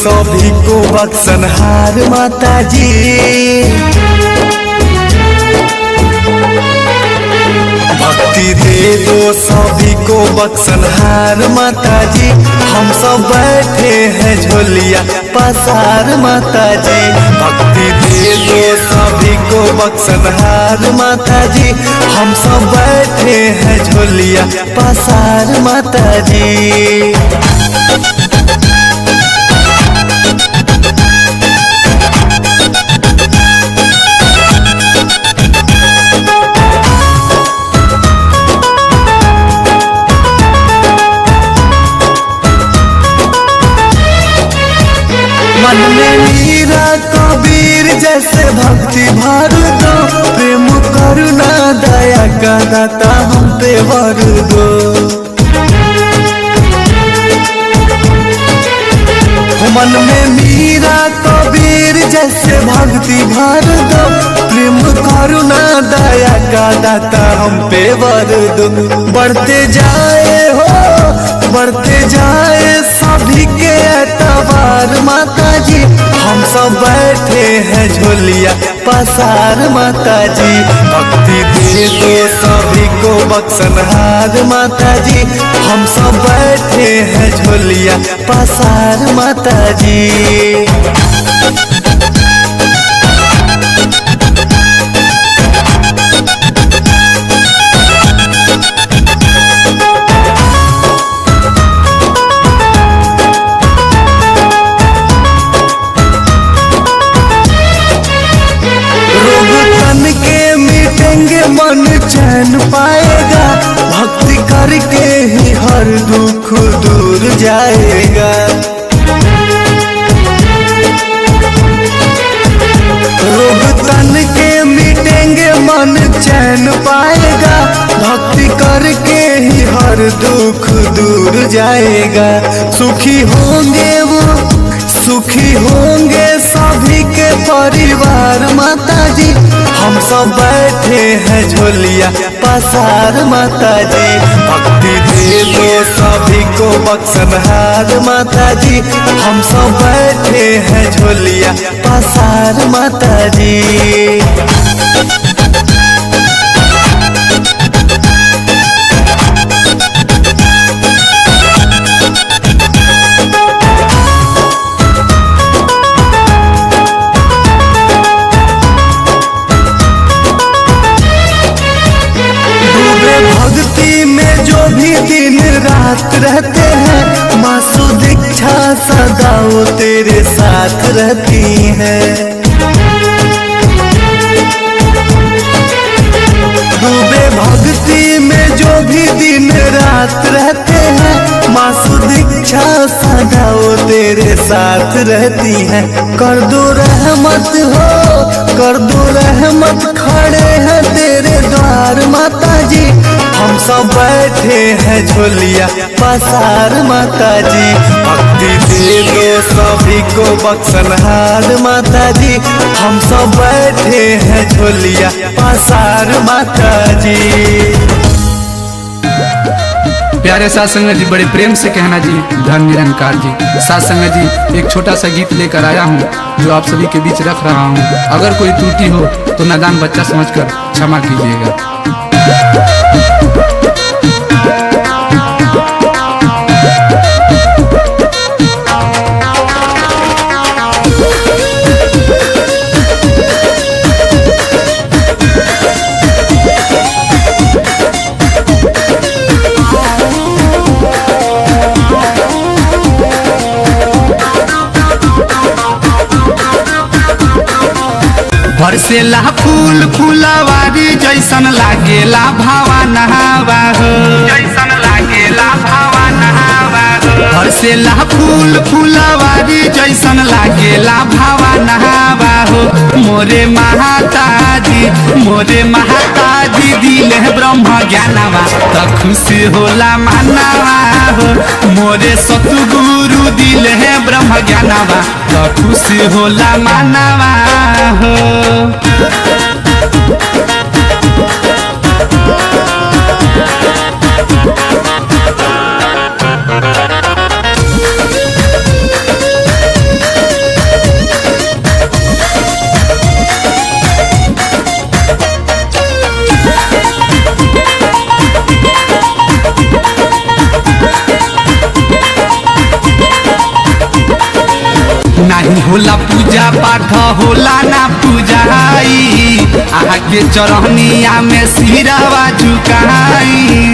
सभी को बख्शनहार माता जी। भक्ति दे दो सभी को बख्शनहार माता जी। हम सब बैठे हैं झोलिया पसार माता जी। भक्ति दे दो सभी को बख्शनहार माता जी। हम सब बैठे हैं झोलिया पसार माता जी। मन में मीरा कबीर जैसे भक्ति भर दो। प्रेम करुणा दया का दाता हम पे भर दो। मन में मीरा कबीर जैसे भक्ति भर दो। प्रेम करुणा दया का दाता हम पे भर दो। बढ़ते जाए हो बढ़ते जाए सभी के एतबार माता जी। हम सब बैठे हैं झोलिया पसार माता जी। भक्ति दे दो सभी को बख्शनहार माता जी। हम सब बैठे हैं झोलिया पसार माता जी। मन चैन पाएगा भक्ति करके ही हर दुख दूर जाएगा। रोग तन के मिटेंगे मन चैन पाएगा। भक्ति करके ही हर दुख दूर जाएगा। सुखी होंगे वो सुखी होंगे सभी के परिवार माता जी। हम सब बैठे हैं झोलिया पसार माता जी। भक्ति दे दो सभी को बख्शनहार माता जी। हम सब बैठे हैं झोलिया पसार माता जी। दिन रात रहते हैं माँ सुदीक्षा सदा वो तेरे साथ रहती हैं। डूबे भक्ति में जो भी दिन रात रहते हैं माँ सुदीक्षा सदा वो तेरे साथ रहती हैं। कर दो रहमत हो कर दो रहमत खड़े हैं तेरे द्वार माता जी। हम सब बैठे हैं झोलिया पसार माता जी। भक्ति दे दो सभी को बख्शनहार माता जी। हम सब बैठे हैं झोलिया पसार माता जी। प्यारे साथ संगत जी, बड़े प्रेम से कहना जी धन निरंकार जी। साथ संगत जी, एक छोटा सा गीत लेकर आया हूँ जो आप सभी के बीच रख रहा हूँ। अगर कोई त्रुटि हो तो नादान बच्चा समझकर क्षमा कीजिएगा। बरसेला फूल फुलवारी जैसन लागेला भावा नहावा हो। जैसन लागेला भावा नहावा हो। बरसेला फूल फुलवारी जैसन लागेला भावा नहावा हो। मोरे महाताजी दिल ब्रह्म ज्ञानवा त खुशी होला मानवा हो। मोरे सतगुरु दिल है ब्रह्म ज्ञानवा त खुशी होला मानवा हो। नहीं होला पूजा पाठ होला ना पूजाई आगे चरहनिया में सिरावा झुकाई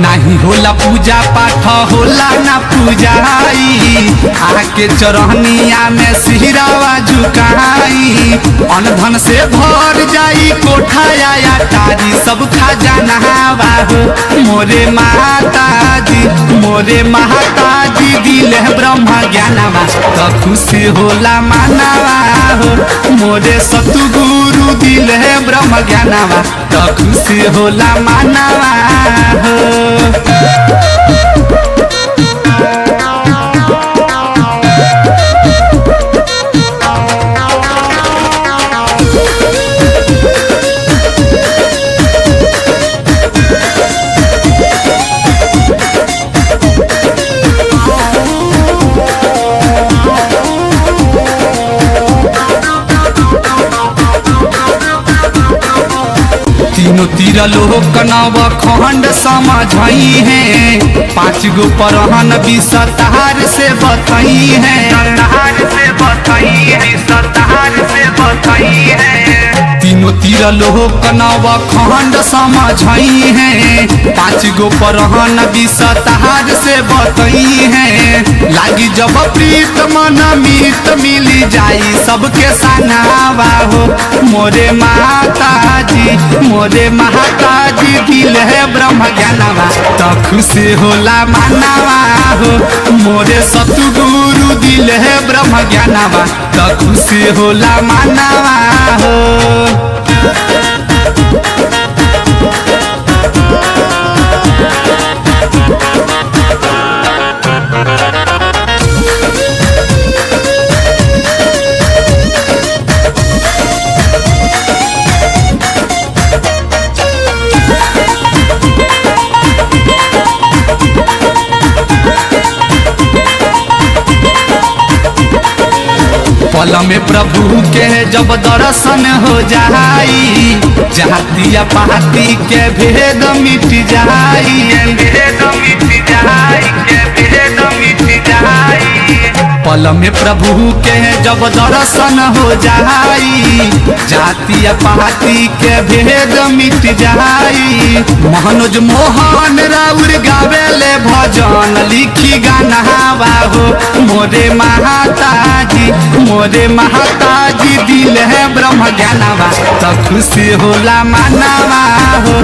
नहीं होला पूजा पाठ होला ना पूजाई आके चरहनिया में सिरावा झुकाई अनधन से भर जाई कोठाया तारी सब खजाना हो मोरे माता जी दिल ब्रह्म ज्ञानवा तो खुशी होला मानवा हो मोरे सतगुरु दिल ब्रह्म ज्ञानवा तो खुशी होला मानवा हो। तीनों तीर लोक नव खंड समझई है 5 गो परहन विस्तार से बताई है तीनों तीर लोक नव खंड समझई है 5 गो परहन विस्तार से बताई है लागी जब प्रीत मन मीत मिली जाई सबके सनावा हो मोरे माता जी दिल है ब्रह्म ज्ञानवा तो खुशी होला मानवा हो मोरे सतगुरु दिल है ब्रह्म ज्ञानवा तो खुशी होला मानवा हो। पल में प्रभु के जब दर्शन हो जाई जातिया पाती के भेद मिट जाई पल में प्रभु के जब दर्शन हो जाई जातिया पाती के भेद मिट जाई मनोज मोहन राउर गावेले भजन लिखी गाना हो मोरे माता जी दिल है ब्रह्म ज्ञानवा तो खुशी होला मानवा हो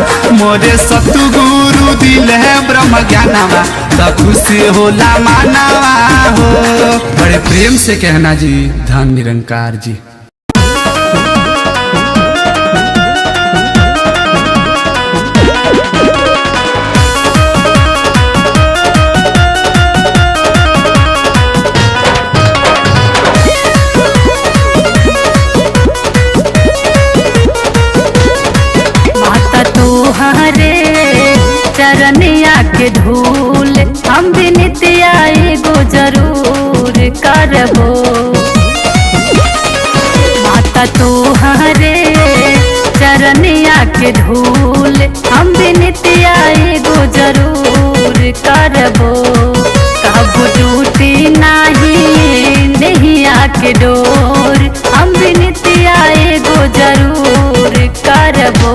मोरे सतगुरु दिल है ब्रह्म ज्ञानवा तो खुशी होला मानवा हो। बड़े प्रेम से कहना जी धन निरंकार जी। चरनिया के धूल हम भी नित्या एगो जरूर करबो माता तोहरे चरनिया के धूल हम भी नित्या एगो जरूर करबो कबो टूटी नहीं नैया के डोर हम भी नित्या एगो जरूर करबो।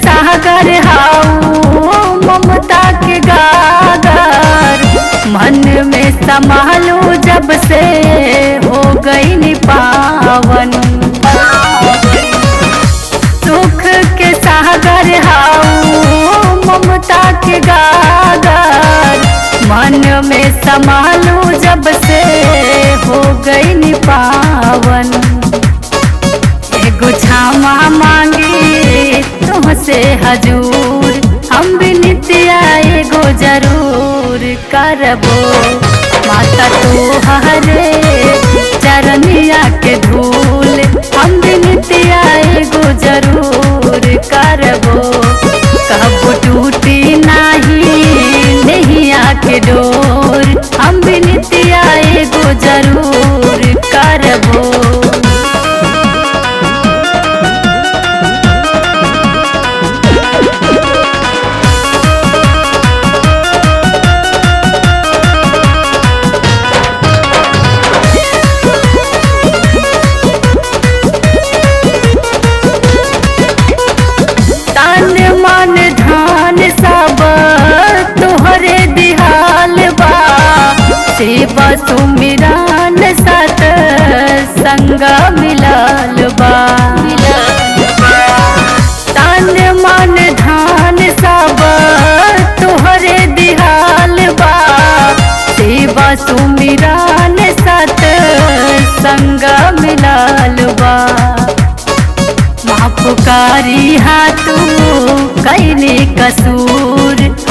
सागर हाऊ ममता के गागर मन में संभालू जब से हो गई नि पावन सुख के सागर हाऊ ममता के गागर मन में संभालू जब से हो गई नि पावन एगो क्षमा मांगी तुमसे हजूर हम भी नित्या एगो जरूर करबो माता तोहरे चरनिया के धूल हम भी नित्या एगो जरूर करबो कबो टूटी ना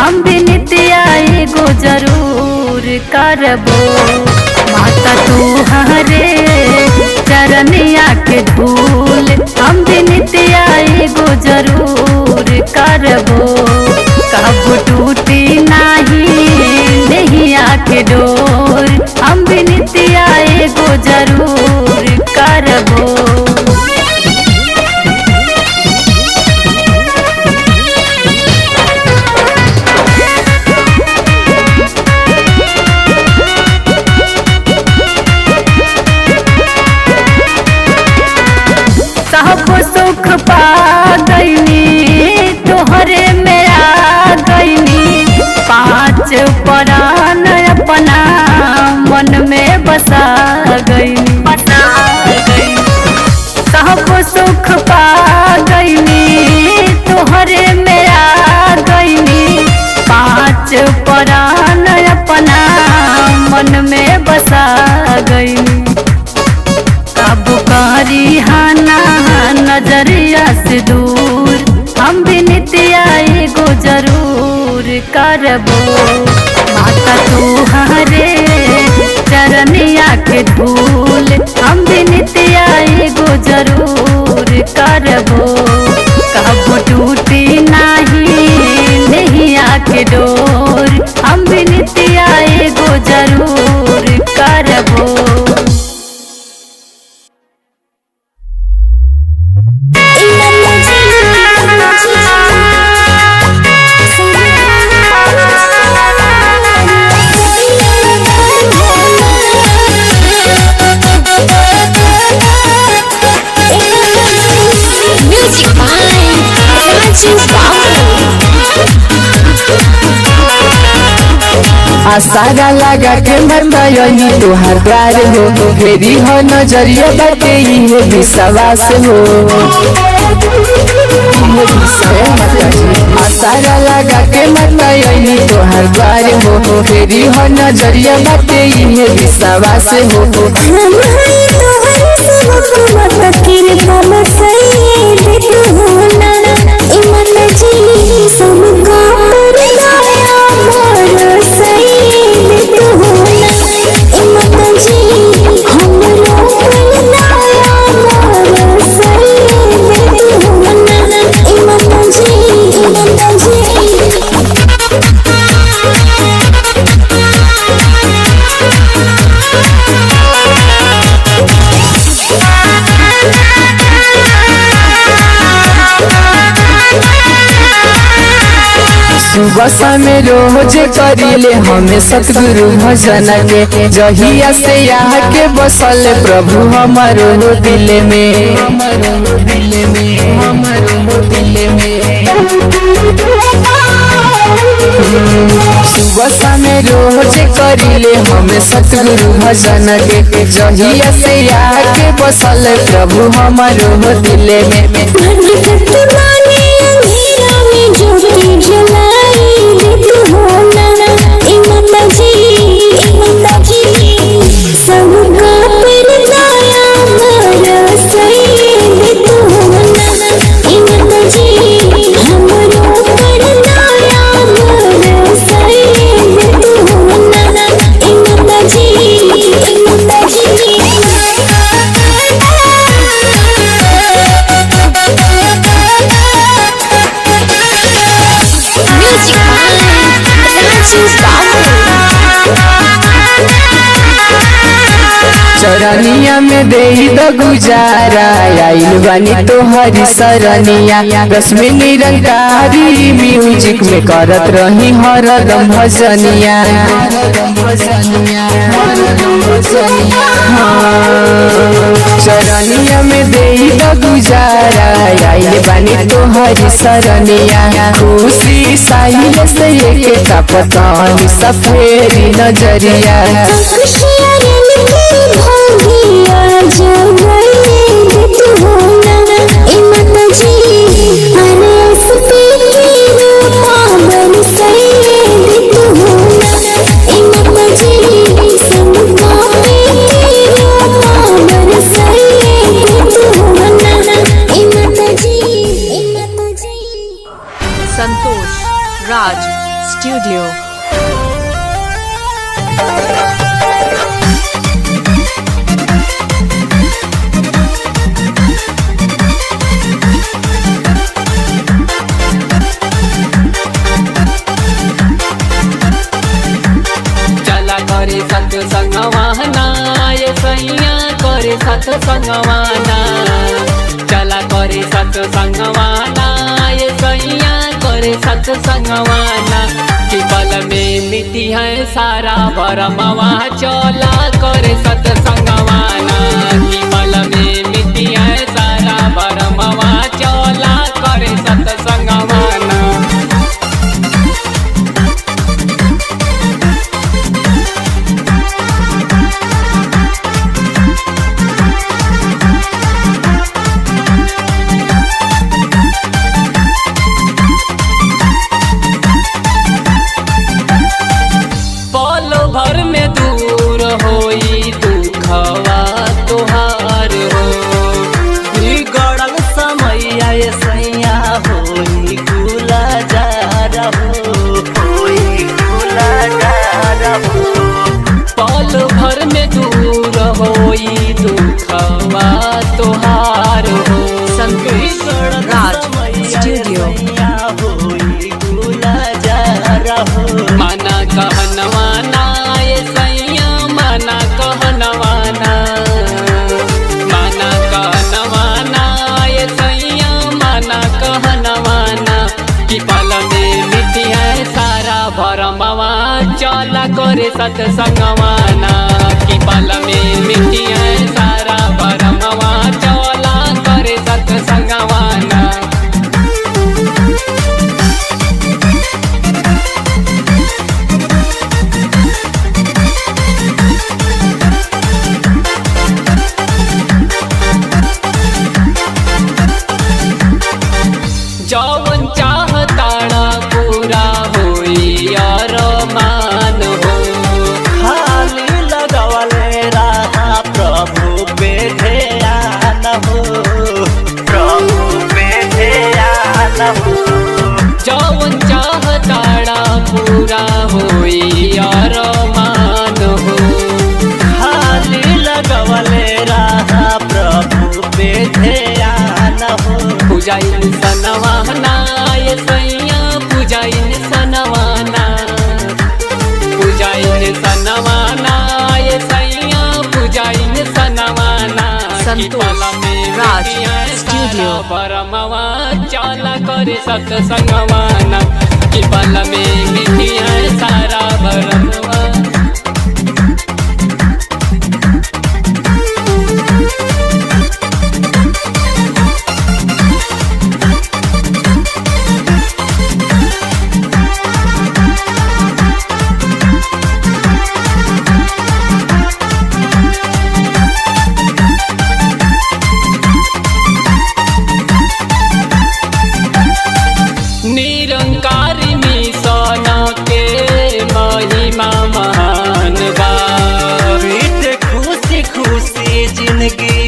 हम विनतिया एगो जरूर करबो। माता तू हरे चरनिया के धूल, हम विनतिया एगो जरूर करबो। कब टूटी नाही नैया के डोर, हम विनतिया एगो जरूर करबो। सब सुख पा गईनी तोहरे में आ गईनी, पाँच प्राण अपना मन में बसा गईनी। सब सुख पा गईनी तोहरे में आ गईनी, पाँच प्राण अपना मन में बसा गईनी। कब करी हाना नजरिया से दूर, हम विनतिया एगो जरूर करबो। माता तू हरे चरनिया के धूल, हम विनतिया एगो जरूर करबो। कब टूटी नाही नैया के डोर, हम विनतिया एगो जरूर करबो। आसारा लगा के मरमयनी तोहार द्वार हो, फेरी हो नजरिया बाटे इहे विश्वास हो। आसारा लगा के मरमयनी तोहार द्वार हो, फेरी हो नजरिया बाटे इहे विश्वास हो। सुबह में रोज करिले हमें सतगुरु भजन के, जहिया से यहाँ के बसल प्रभु हमारो दिल में। सुबह में रोज करिले हमें सतगुरु भजन के, जहिया से यहाँ के बसल प्रभु हमारो दिल में। चरनिया में दे द गुजारा, आइल बानी तोहरी सरनिया। रश्मि निरंकारी म्यूजिक में करत रही हरदम भजनिया। चरनिया में दे द गुजारा, आइल बानी तोहरी सरनिया। खुशी साहिल से एक टपकानी सफेरी नजरिया। संतोष राज Studio. करे सत्संगवाना ये सैया करे सत्संगवाना चला करे सत्संगवाना ये सैया करे सत्संगवाना कि पल में मिट्टी है सारा भरमवा चला करे सत्संगवाना कि पल में मिट्टी है सारा भरमवा चला करे सत्संगवाना। पल भर में दूर होई दुखवा तोहार हो राज स्टूडियो। माना कहनवाना ये सैया माना कहनवाना माना कहनवाना ये सैया माना कहनवाना कि पल में मिट्टी है सारा भरमवा चला करे सत्संगवाना कि पल में मिट्टी है सारा भरमवा चला करे सत्संगवाना। जौवन चाहताड़ा पूरा होई अरमान हो खाली लगवले रहा प्रभु पे ध्यान हो, प्रभु पे ध्यान हो। जौवन चाहताड़ा पूरा होई अरमान हो खाली लगवले रहा प्रभु पे ध्यान हो। पूजाइन सनवाना ये सैया पूजाइन सनवाना पूजाइन सनवाना ये सैया पूजाइन सनवाना संतोष राज स्टूडियो। परमवा चला करे सत्संगवाना कि पल में मिट्टिया सारा भरमवा। निरंकारी मिशन के महिमा महान बा खुशी खुशी जिंदगी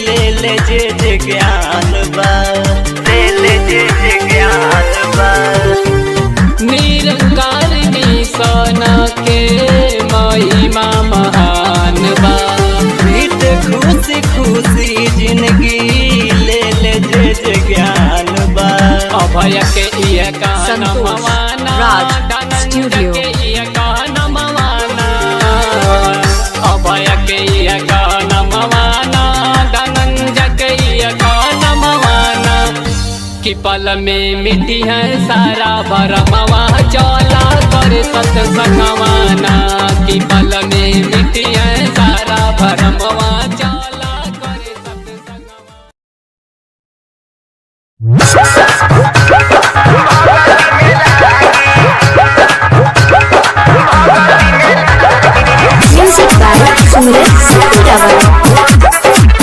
ले जे ज्ञान बा, ले जे ज्ञान बा। निरंकारी मिशन के महिमा महान बा खुशी खुशी जिंदगी ले जे ज्ञान बा। अभय के ये गाना संतोष मवाना राज धनंजय स्टूडियो। के ये गाना मवाना अभय के ये गाना मवाना धनंजय के ये गाना मवाना कि पल में मिट्टी है सारा भरमवा चला करे सत्संगवाना कि पल में मिट्टी है सारा भरमवा चला करे सत्संगवाना। Music by Suraj Singh Rawal.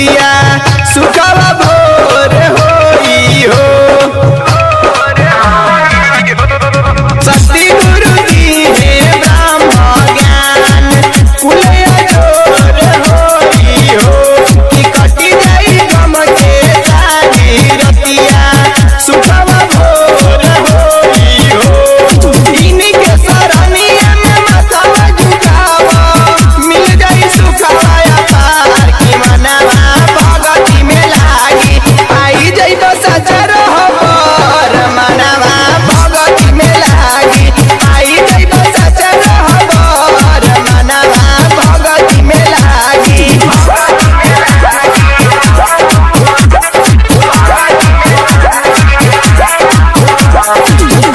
रतिया सुखवा भोर होई हो। शक्ति गुरु दी है ब्रह्म ज्ञान फुलया जोर होई हो। कि कटी जाई गम के सारी रतिया सुखवा भोर होई हो। इनके सरनिया में माथा झुकावा मिल जाई सुखवाया पार। कि मनवा भगती में लागी आई जाई तो सचर हबर। मनवा भगती में लागी आई जाई तो सचर हबर। मनवा भगती में लागी।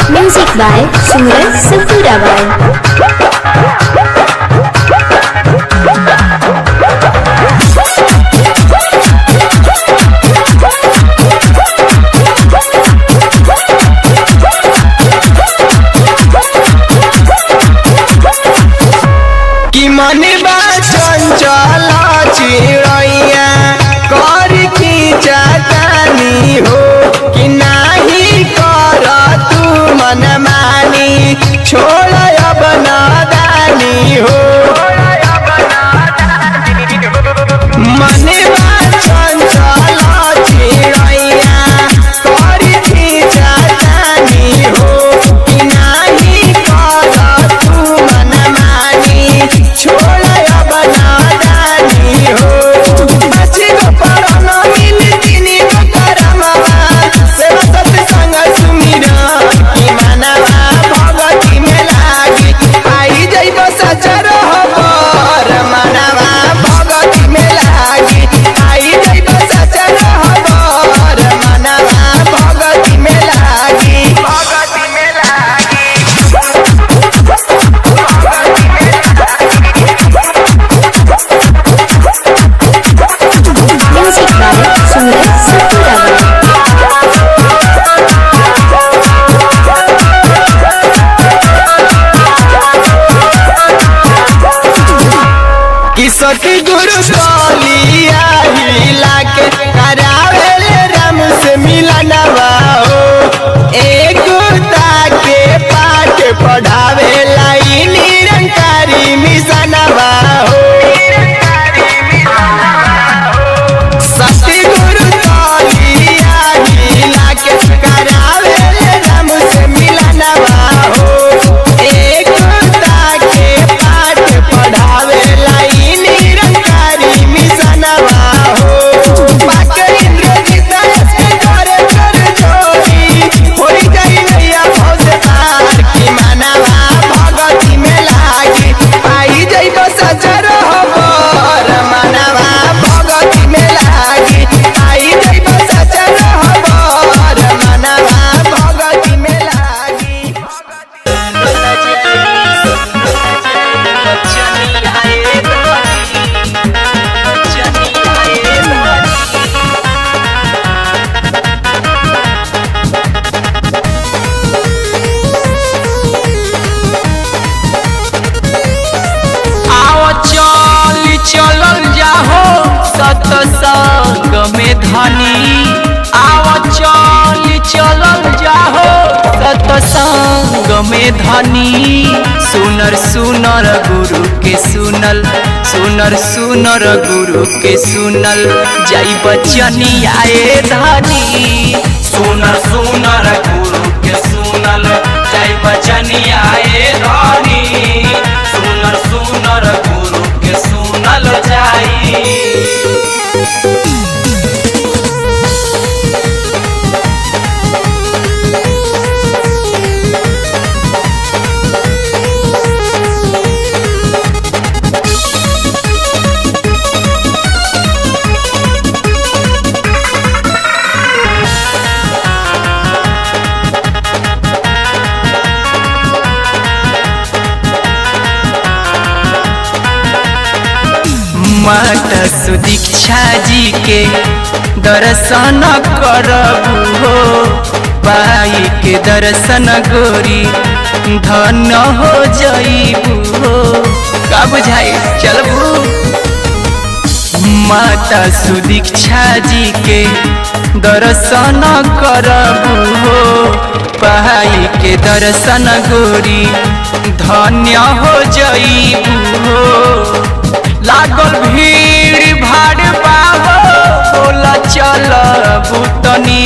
Music by Suraj Sakurabai. कि मन बा चंचल चिड़ैया कर खींचा तानी हो। कि नाही कर तू मन मानी छोड़ अब नादानी हो। मन बा चंचल चिड़ैया कर खींचा तानी हो। कि नाही कर तू मन मानी छोड़ अब नादानी हो। बची गो परम मिल तिनी गो करमवा सेवा सत्संग सुमिरन। कि मनवा भगती में लागी आई जइबो सचर हबर। मनवा भगती में लागी आई जइबो सचर हबर। मनवा भगती में लागी भगती में लागी। Music by Suraj Sakurabai. कि सती गुरु कलिया हिला के करावेले राम से मिलनवा हो। एक के पाठ पढ़ावेला ई निरंकारी मिशनवा हो। सती गुरु कलिया हिला के करावेले राम से मिलनवा हो। एक के पाठ पढ़ावेला ई निरंकारी मिशनवा हो। बाके इंद्रजीत ऐसे करे कर जोरी होई जाई नैया भव से पार। कि मनवा भगती में लागी आई जइबो सचर हबर। मनवा भगती में लागी आई जइबो सचर हबर। मनवा भगती में लागी। आओ चल चलल जाहो सत्संग में धनी। आओ चल चलल जाहो सत्संग में धनी। सुनर सुनर गुरु के सुनल सुनर सुनर गुरु के सुनल जाई बचनी आए धनी। सुनर सुनर गुरु के सुनल जाई बचनी आए धनी। सुनर सुनर गुरु के सुनल जाई। माता सुदीक्षा जी के दर्शन करबू हो। पाई के दर्शन गोरी धन हो जाइबू हो। का बुझाई चलबू माता सुदीक्षा जी के दर्शन करबू हो, पाई के दर्शन गोरी धन्य हो जईबू हो। लागल भीड़ भाड़ बाहो बोला चल बुतनी,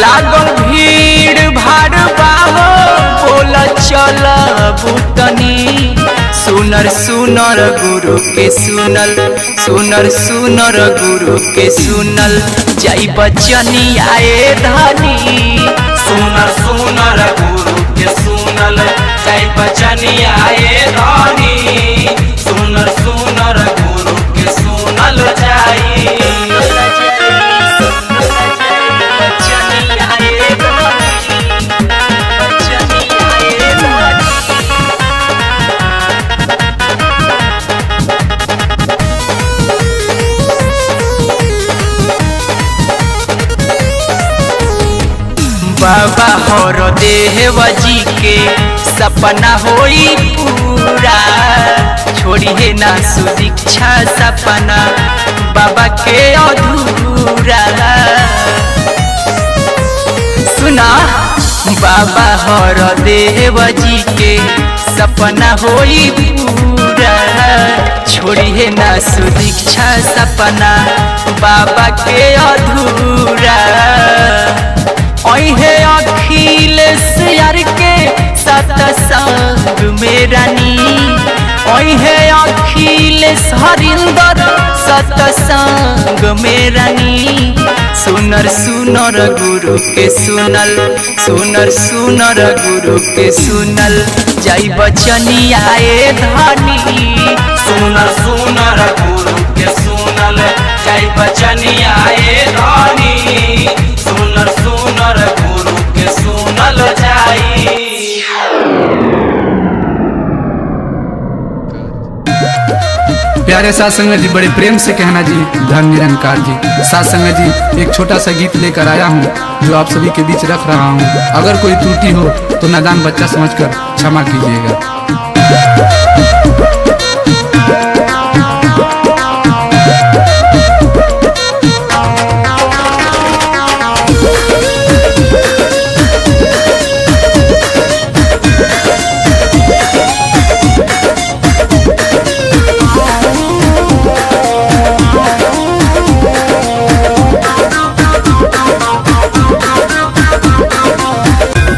लागल भीड़ भाड़ बाहो बोला चल बुतनी। सुनर सुनर गुरु के सुनल, सुनर सुनर गुरु के सुनल, जाई बचनी आए धनी। सुनर सुनर गुरु के सुनल, जाई बचनी आए धनी। सुनर सुनर गुरु के सुनल जाई बचनी आए धनी, बचनी आए धनी। बाबा हर देव जी के सपना होई पूरा, छोड़िए ना सुदीक्षा सपना बाबा के अधूरा। सुना बाबा हर देव जी के सपना होई पूरा, छोड़िए ना सुदीक्षा सपना बाबा के अधूरा। ओहे अखिलेश यार के सतसंग में रानी, ओहे अखिलेश हरिंदर सतसंग में रानी। सुनर सुनर गुरु के सुनल, सुनर सुनर गुरु के सुनल, जाई बचनी आए धनी। सुनर सुनर गुरु के सुनल, जाई बचनी आए धनी। सुनर सुनर गुरु के सुनल जाई। प्यारे साथ संगत जी, बड़े प्रेम से कहना जी धन निरंकार जी। साथ संगत जी, एक छोटा सा गीत लेकर आया हूँ जो आप सभी के बीच रख रहा हूँ। अगर कोई त्रुटि हो तो नादान बच्चा समझकर क्षमा कीजिएगा।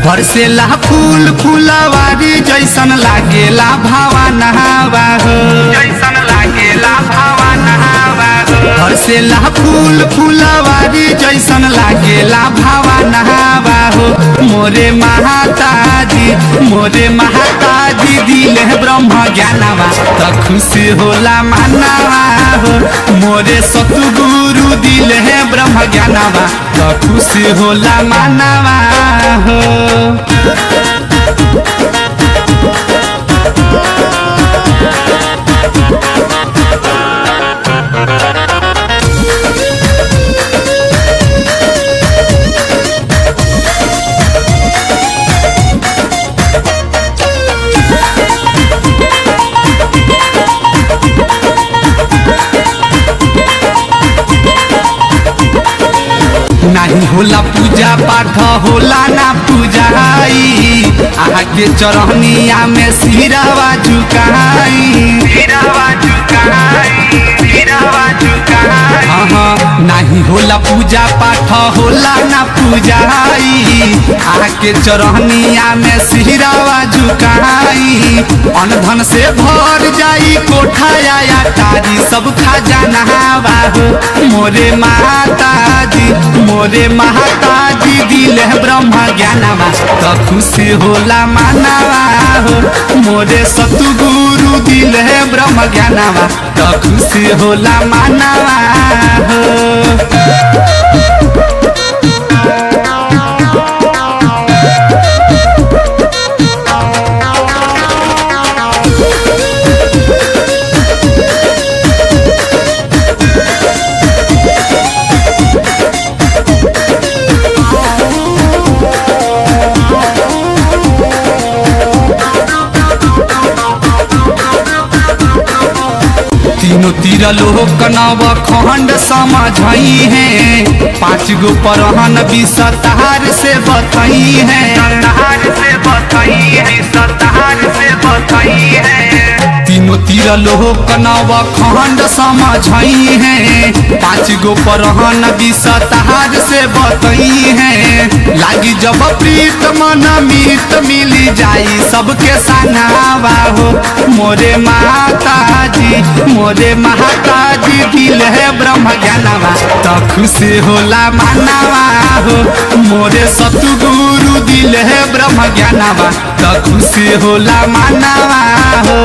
बरसेला फूल फुलवारी जैसन लागेला भावा नहावा हो, जैसन लागेला भावा नहावा हो। बरसेला फूल फुलवारी जैसन लागेला भावा नहावा हो। मोरे महाताजी, मोरे महाताजी दिले ब्रह्म ज्ञानवा त खुशी होला मानवा हो। मोरे सतगुरु दिले ब्रह्म ज्ञानवा त खुशी होला मानवा हो। नहीं होला पूजा पाठ होला ना पूजाई, आगे चरहनिया में सिरावा झुकाई, सिरावा झुकाई, सिरावा झुकाई। हाँ नहीं होला पूजा पाठ होला ना पूजाई, आगे चरहनिया में सिरावा झुकाई। अनधन से भर जाई कोठाया तारी सब खजाना हो। मोरे माताजी, मोरे महाताजी दिले ब्रह्म ज्ञानवा त खुशी होला मानवा हो। मोरे सतगुरु दिले ब्रह्म ज्ञानवा त खुशी होला मानवा हो। तीनों तीर त्रिलोक नव खंड समझई है 5 गो परहन विस्तार से बताई है तीनों त्रिलोक नव खंड समझई है 5 गो परहन विस्तार से बताई है लागी जब प्रीत मन मीत मिली जाई सबके संगावा हो मोरे माता जी दिल है ब्रह्म ज्ञानवा तो खुशी होला मानवा हो मोरे सतगुरु दिल है ब्रह्म ज्ञानवा तो खुशी होला मानवा हो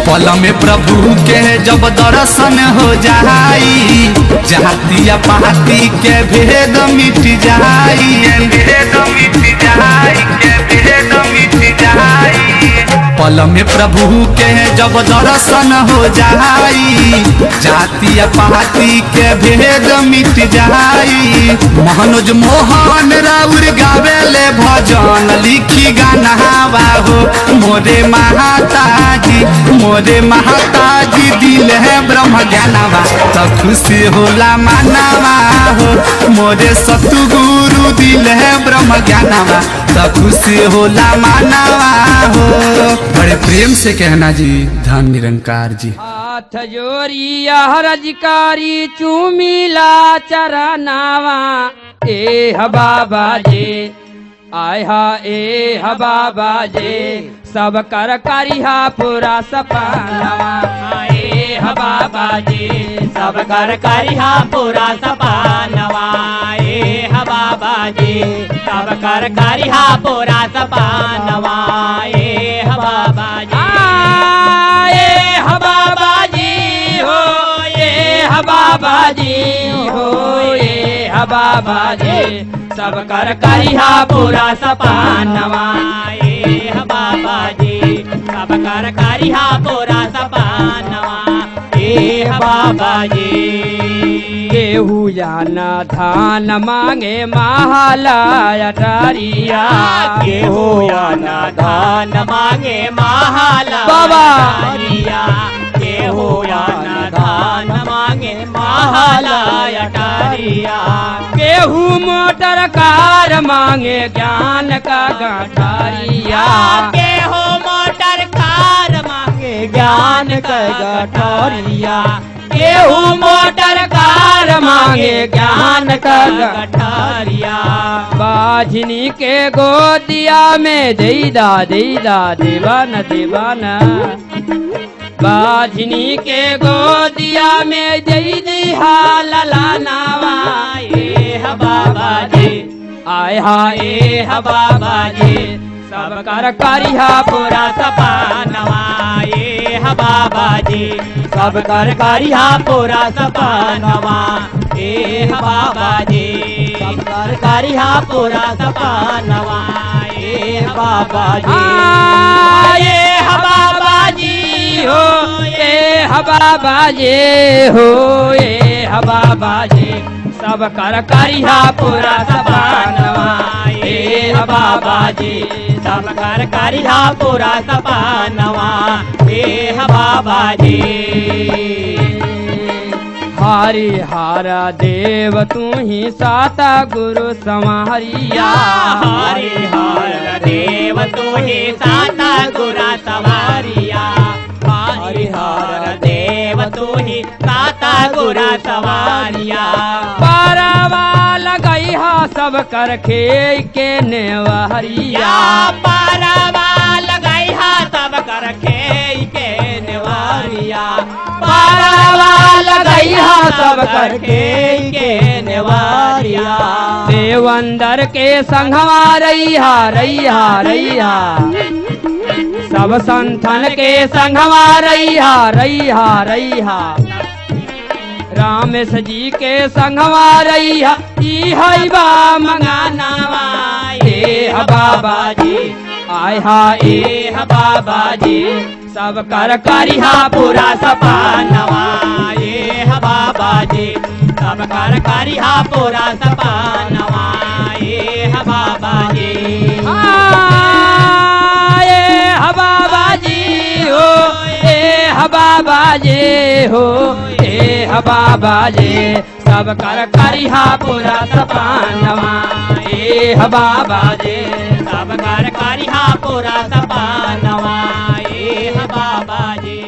पल में प्रभु के जब दर्शन हो जाई जातिया पाती के भेद मिट जाई पल में प्रभु के जब दर्शन हो जाई जातिया पाती के भेद मिट जाई मनोज मोहन राउर गावेले भजन लिखी गाना हो मोरे महाता जी दिल है ब्रह्म ज्ञानवा तो खुशी होला मानवा हो मोरे सतगुरु दिल है ब्रह्म ज्ञानवा तो खुशी होला मानवा हो बड़े प्रेम से कहना जी धन निरंकार जी हाथ जोड़िया हरजकारी चूमिला चरनावा ए बाबा जी आय हा ए बाबा जी सब कर करिहा पूरा सपनवा ए बाबा जी सब कर करिहा पूरा सपनवा ए बाबा जी सब कर करिहा पूरा सपनवा ए बाबा जी बाबा जी हो ये बाबा जी हो ये बाबा जी सब कर करिहा पूरा सपनवा ए बाबा जी सब कर करिहा पूरा सपनवा ए बाबा जी केहू जाना धान मांगे महला अटारिया केहू जाना धान मांगे महला बाबा केहू जाना धान मांगे महला अटारिया केहू मोटर कार मांगे ज्ञान का गठारिया केहू मोटर कार मांगे ज्ञान का गठारिया केहू मोटर कार मांगे ज्ञान का गठारिया बाझनी के गोदिया में देदा देवान बाझनी के गोदिया में जई लला नावा ए बाबा जी आय हा ए बाबा जी सब कर करिहा पूरा सपनवा ए बाबा जी सब कर करिहा पूरा सपनवा ए बाबा जी सब कर करिहा पूरा सपनवा ए बाबा जी ए बाबा जी हो ए बाबा जी हो ए बाबा जी सब कर करिहा पूरा सपनवा ए बाबा जी सब कर करिहा पूरा सपनवा ए बाबा जी हरिहर देव तू ही साता गुरु संवरिया हरिहर देव तू ही साता गुरु संवरिया हरिहर देव तू ही साता गुरु संवरिया परवा लगई हा सब कर खे के नेवरिया परवा लगई हा सब कर खे के नेवरिया परवा लगई हा सब कर के नेवरिया देवंदर के संघवा रैया सब संतन के संघवा रैया रामेश जी के संगवा रैया ई है बा मंगानावा ए बाबा जी आय हा ए बाबा जी सब कर करिहा पूरा सपनवा ए बाबा जी सब कर करिहा पूरा सपनवा ए बाबा जी बाबा जी हो ए बाबा जी हो ए बाबा जी सब कर करिहा पूरा सपनवा ए बाबा जी सब कर करिहा पूरा सपनवा ए बाबा जी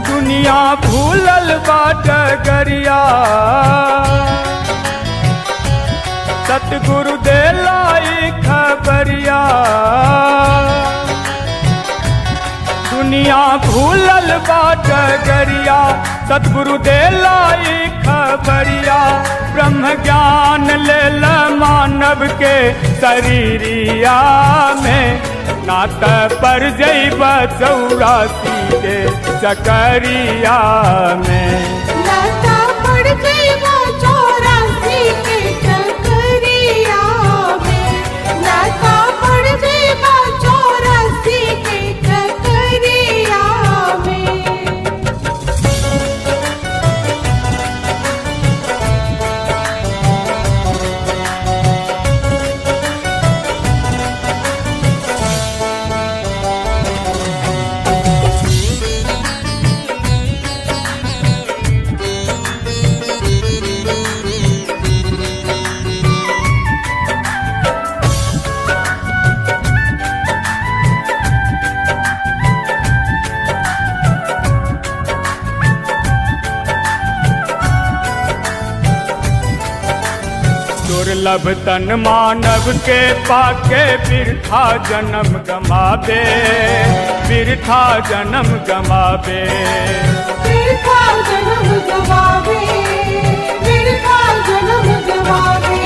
दुनिया भूलल बाट गरिया सतगुरु देलाई खबरिया दुनिया भूलल बाट गरिया सतगुरु देलाई खबरिया ब्रह्म ज्ञान लेल मानव के शरीरिया में नात पर जैब 84 के चकरिया में नाता पड़ जैबा 84 के चकरिया में नाता पड़ जैबा 84 के चकरिया में दुर्लभ तन मानव के पाके बिरथा जन्म गमावे बिरथा जन्म गमावे बिरथा जन्म गवावे बिरथा जन्म गवावे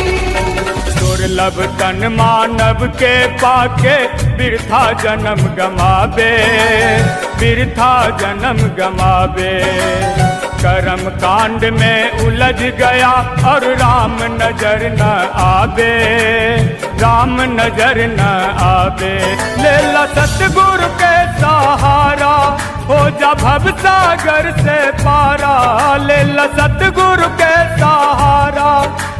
दुर्लभ तन मानव के पाके बिरथा जन्म गमावे बिरथा जन्म गमावे कर्म कांड में उलझ गया और राम नजर न आवे राम नजर न आवे ले ला सतगुरु के सहारा हो जा भव सागर से पारा ले ला सतगुरु के सहारा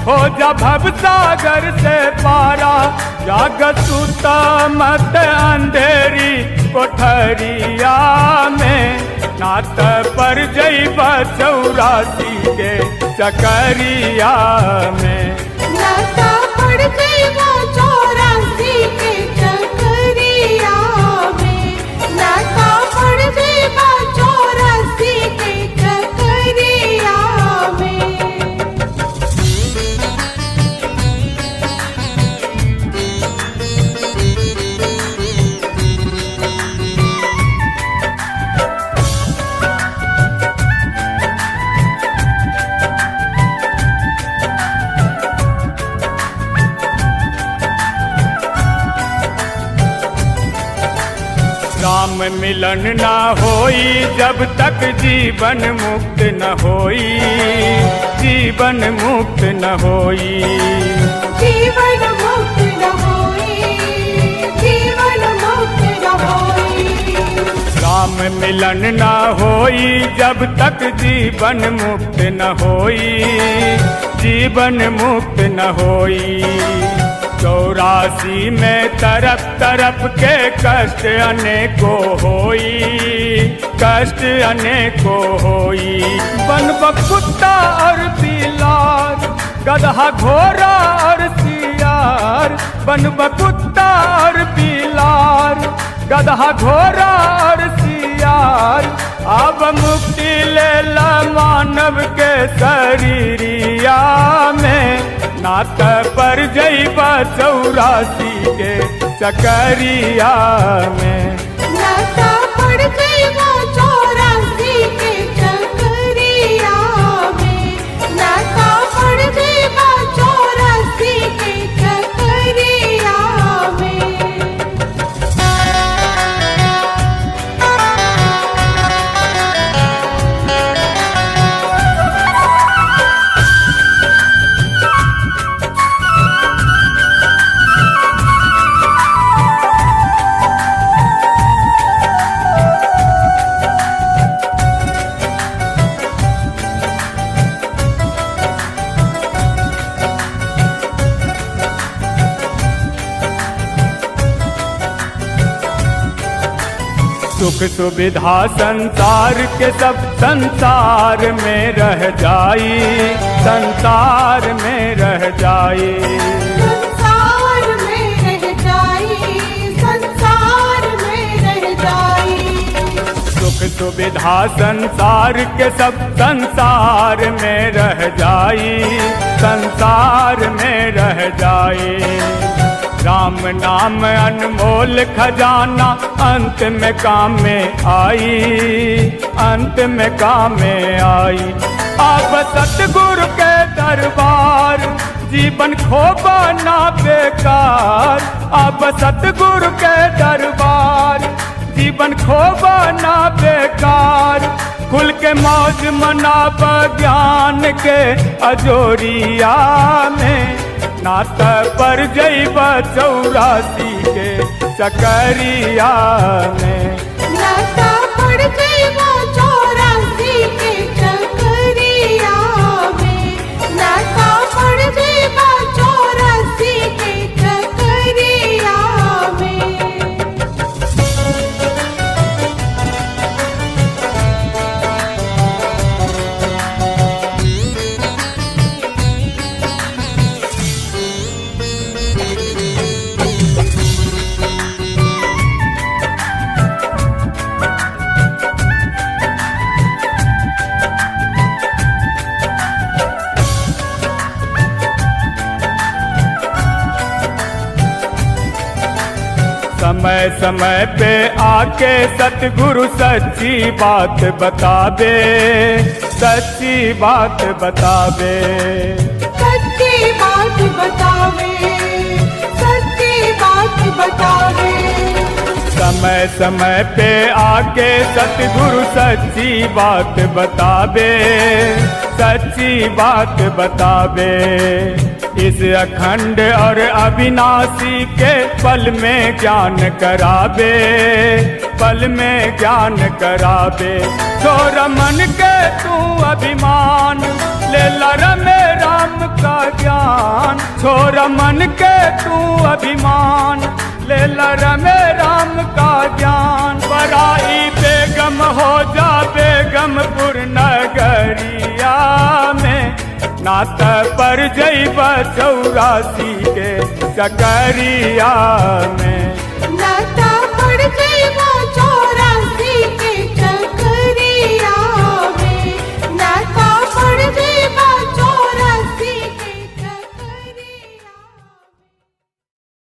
हो जा भव सागर से पारा जाग सुता मत अंधेरी कोठरिया में नात पर जैब 84 के चकरिया में नाता पड़ जैबा 84 के चकरिया में नाता पड़ जैबा 84 के चकरिया में राम मिलन न होई जब तक जीवन मुक्त न होई जीवन मुक्त न होई जीवन मुक्त न होई जीवन मुक्त न होई राम मिलन न होई जब तक जीवन मुक्त न होई जीवन मुक्त न होई 84 में तरफ तरफ के कष्ट अनेको होई कष्ट अनेको होई बनब कुत्ता और बिलार गधा घोड़ा और सियार बनब कुत्ता और बिलार गधा घोड़ा और सियार अब मुक्ति ले ला मानव मानव के शरीरिया में, नात पर जइबा 84 के चकरिया में। नाता पड़ जइबा 84 के चकरिया में, नाता पड़ जइबा 84 के चकरिया में। सुख सुविधा संसार के सब संसार में रह जाई, संसार में रह जाई। संसार में रह जाई, संसार में रह जाई। सुख सुविधा संसार के सब संसार में रह जाई, संसार में रह जाई। राम नाम अनमोल खजाना अंत में काम में आई, अंत में काम में आई। अब सतगुरु के दरबार जीवन खोबा ना बेकार, अब सतगुरु के दरबार जीवन खोबा ना बेकार। खुल के मौज मनाब ज्ञान के अजोरिया में, नात पर जइबा 84 के चकरिया में। नाता पड़ जइबा 84 के चकरिया में, नाता पड़ जइबा 84 के चकरिया में। समय समय पे आके सतगुरु सच्ची बात बता दे, सच्ची बात बता दे। सच्ची बात बतावे, सच्ची बात बतावे। समय समय पे आके सतगुरु सच्ची बात बतावे, सच्ची बात बतावे। इस अखंड और अविनाशी के पल में ज्ञान करावे, पल में ज्ञान करावे। छोड़ मन के तू अभिमान, ले रमे राम का ज्ञान। छोड़ मन के तू अभिमान, ले रमे राम का ज्ञान। बराई बेगम हो जा बेगमपुर नगरिया में, नात पर जइबा 84 के चकरिया में। नाता